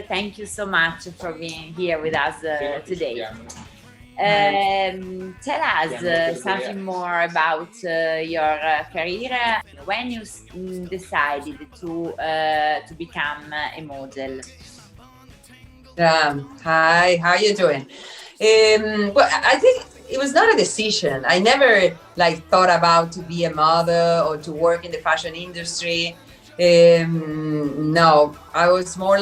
thank you so much for being here with us today. Tell us something more about your career. When you decided to become a model? Hi, how are you doing? Well, I think it was not a decision. I never thought about to be a model or to work in the fashion industry. No, I was more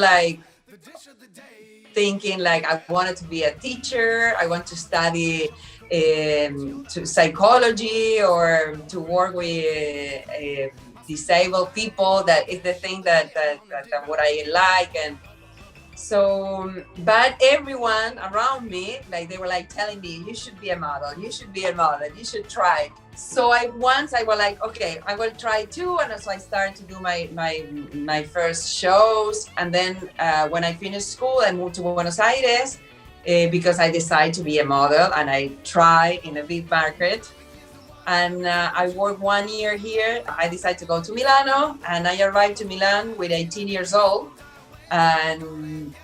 thinking I wanted to be a teacher. I want to study psychology or to work with disabled people. That is the thing that what I like. And so, but everyone around me, they were telling me, you should be a model, you should be a model, you should try. So I was okay, I will try too. And so I started to do my first shows. And then when I finished school, I moved to Buenos Aires because I decided to be a model, and I tried in a big market. And I worked 1 year here. I decided to go to Milano, and I arrived to Milan with 18 years old. And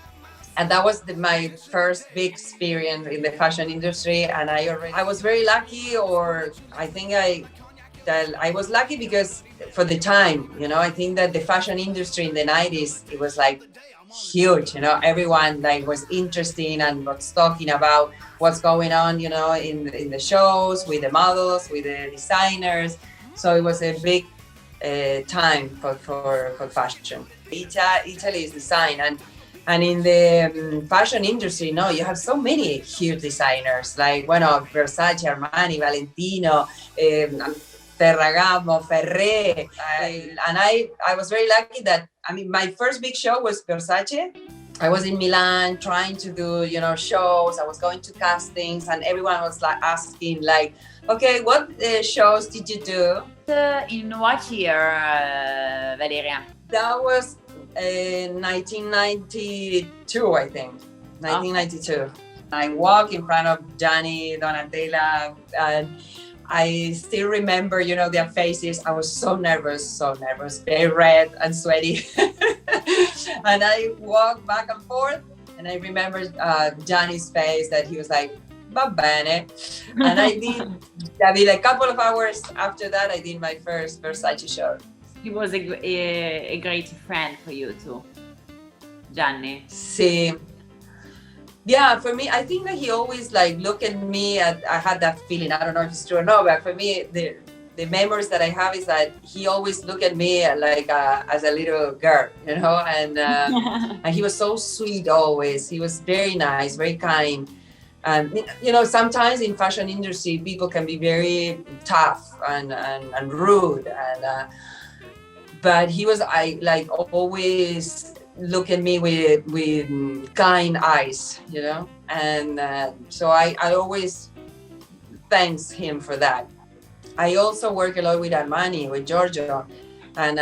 that was my first big experience in the fashion industry. And I was very lucky, or I think I was lucky because for the time, I think that the fashion industry in the 90s, it was huge, everyone was interested and was talking about what's going on, in the shows with the models, with the designers. So it was a big time for fashion. Italy is design, and in the fashion industry, you have so many huge designers Versace, Armani, Valentino, Ferragamo, Ferré, and I was very lucky that my first big show was Versace. I was in Milan trying to do shows. I was going to castings, and everyone was asking okay, what shows did you do? In what year, Valeria? That was 1992, I think. 1992. Okay. I walked in front of Gianni, Donatella, and I still remember, their faces. I was so nervous, very red and sweaty. And I walked back and forth, and I remember Gianni's face, that he was va bene. And I did a couple of hours after that, I did my first Versace show. He was a great friend for you too, Gianni. See, yeah, for me, I think that he always look at me. I had that feeling. I don't know if it's true or not, but for me, the memories that I have is that he always looked at me as a little girl, and and he was so sweet always. He was very nice, very kind. And sometimes in fashion industry, people can be very tough and rude, and but he was always look at me with kind eyes, and so I always thanks him for that. I also work a lot with Armani, with Giorgio, and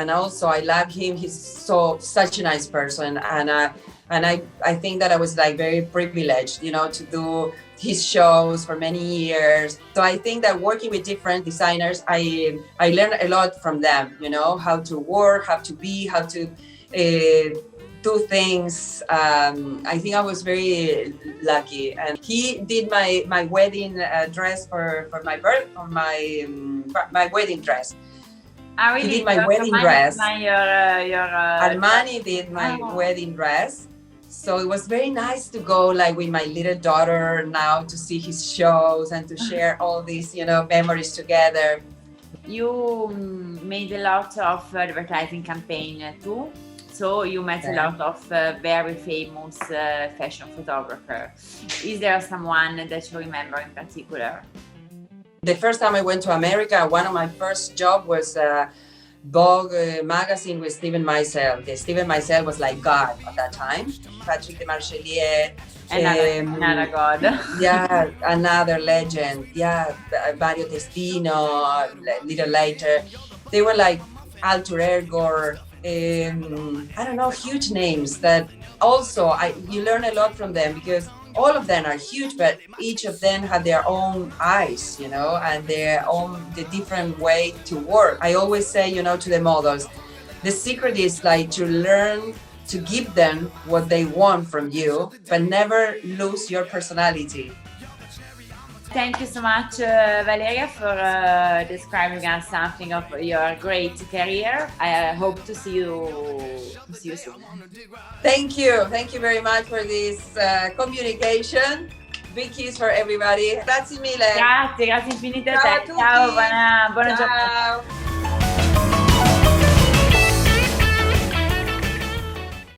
also I love him. He's such a nice person, and I think that I was very privileged, to do his shows for many years. So I think that working with different designers, I learned a lot from them, how to work, how to be, how to do things. I think I was very lucky, and he did my wedding dress for my wedding dress. Really? He did my wedding dress. Armani did my wedding dress. So it was very nice to go with my little daughter now to see his shows and to share all these, memories together. You made a lot of advertising campaign too. So you met a lot of very famous fashion photographers. Is there someone that you remember in particular? The first time I went to America, one of my first jobs was Vogue magazine with Steven Meisel. Steven Meisel was God at that time. Patrick de Marchelier. Another god. Yeah, another legend. Yeah, Mario Testino, a little later. They were Alter Ego, I don't know, huge names that also you learn a lot from them, because all of them are huge, but each of them had their own eyes, and the different way to work. I always say, to the models, the secret is to learn to give them what they want from you, but never lose your personality. Thank you so much, Valeria, for describing us something of your great career. I hope to see you soon. Thank you very much for this communication. Big kiss for everybody. Grazie mille. Grazie infinite a Ciao a te. tutti. Ciao, buona giornata. Ciao.